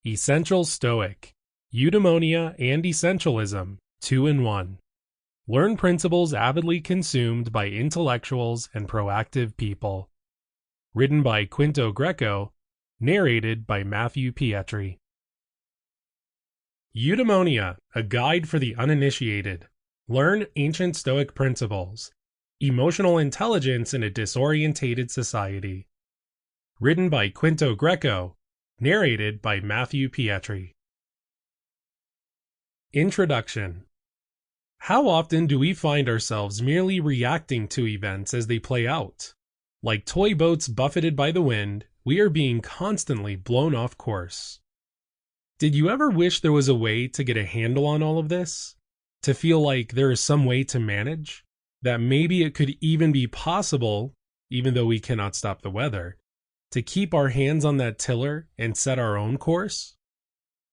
Essential Stoic, Eudaimonia and Essentialism, 2-in-1. Learn principles avidly consumed by intellectuals and proactive people. Written by Quinto Greco, narrated by Mathew Pietri. Eudaimonia, a guide for the uninitiated. Learn ancient Stoic principles. Emotional intelligence in a disorientated society. Written by Quinto Greco, narrated by Mathew Pietri. Introduction. How often do we find ourselves merely reacting to events as they play out? Like toy boats buffeted by the wind, we are being constantly blown off course. Did you ever wish there was a way to get a handle on all of this? To feel like there is some way to manage? That maybe it could even be possible, even though we cannot stop the weather, to keep our hands on that tiller and set our own course?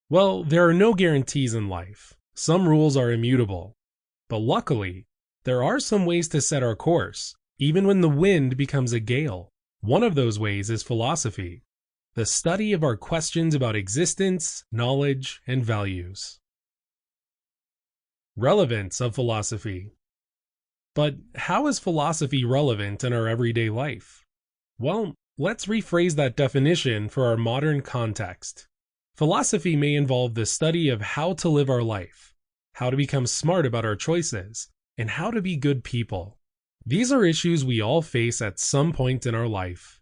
Well, there are no guarantees in life. Some rules are immutable. But luckily, there are some ways to set our course, even when the wind becomes a gale. One of those ways is philosophy, the study of our questions about existence, knowledge, and values. Relevance of philosophy. But how is philosophy relevant in our everyday life? Well, let's rephrase that definition for our modern context. Philosophy may involve the study of how to live our life, how to become smart about our choices, and how to be good people. These are issues we all face at some point in our life.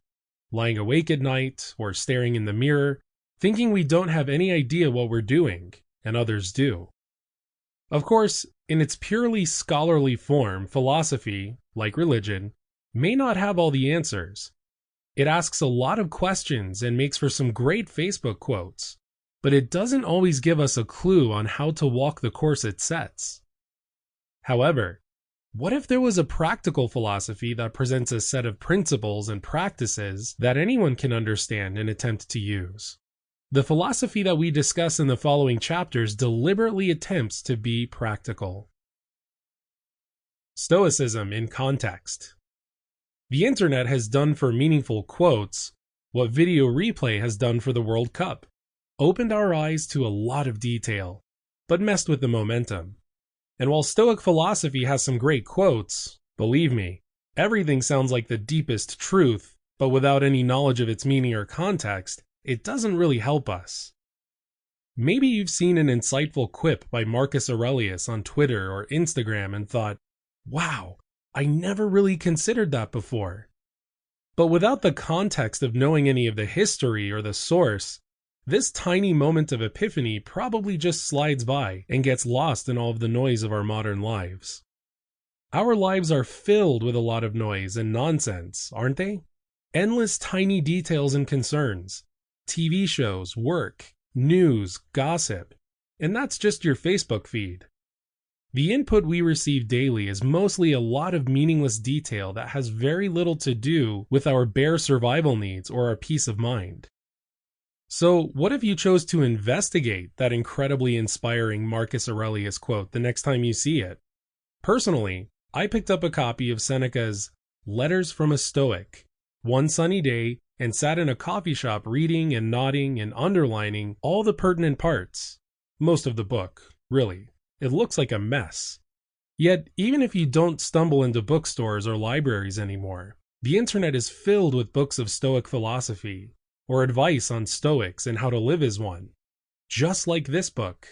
Lying awake at night or staring in the mirror, thinking we don't have any idea what we're doing, and others do. Of course, in its purely scholarly form, philosophy, like religion, may not have all the answers. It asks a lot of questions and makes for some great Facebook quotes, but it doesn't always give us a clue on how to walk the course it sets. However, what if there was a practical philosophy that presents a set of principles and practices that anyone can understand and attempt to use? The philosophy that we discuss in the following chapters deliberately attempts to be practical. Stoicism in context. The internet has done for meaningful quotes what video replay has done for the World Cup. Opened our eyes to a lot of detail, but messed with the momentum. And while Stoic philosophy has some great quotes, believe me, everything sounds like the deepest truth, but without any knowledge of its meaning or context, it doesn't really help us. Maybe you've seen an insightful quip by Marcus Aurelius on Twitter or Instagram and thought, wow, I never really considered that before. But without the context of knowing any of the history or the source, this tiny moment of epiphany probably just slides by and gets lost in all of the noise of our modern lives. Our lives are filled with a lot of noise and nonsense, aren't they? Endless tiny details and concerns. TV shows, work, news, gossip, and that's just your Facebook feed. The input we receive daily is mostly a lot of meaningless detail that has very little to do with our bare survival needs or our peace of mind. So what if you chose to investigate that incredibly inspiring Marcus Aurelius quote the next time you see it? Personally, I picked up a copy of Seneca's Letters from a Stoic one sunny day and sat in a coffee shop reading and nodding and underlining all the pertinent parts. Most of the book, really. It looks like a mess. Yet, even if you don't stumble into bookstores or libraries anymore, the internet is filled with books of Stoic philosophy, or advice on Stoics and how to live as one, just like this book.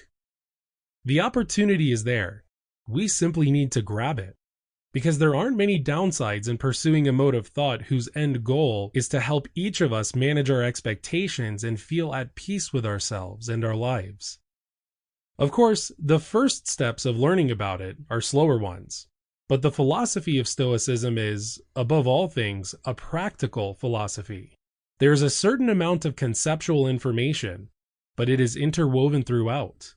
The opportunity is there. We simply need to grab it, because there aren't many downsides in pursuing a mode of thought whose end goal is to help each of us manage our expectations and feel at peace with ourselves and our lives. Of course, the first steps of learning about it are slower ones, but the philosophy of Stoicism is, above all things, a practical philosophy. There is a certain amount of conceptual information, but it is interwoven throughout.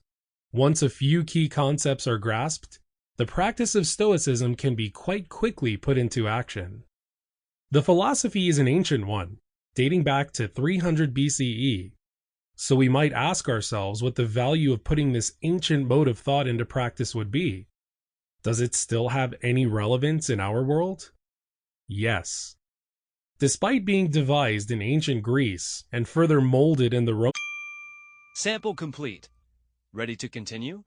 Once a few key concepts are grasped, the practice of Stoicism can be quite quickly put into action. The philosophy is an ancient one, dating back to 300 BCE, so we might ask ourselves what the value of putting this ancient mode of thought into practice would be. Does it still have any relevance in our world? Yes. Despite being devised in ancient Greece and further molded in the Sample complete. Ready to continue?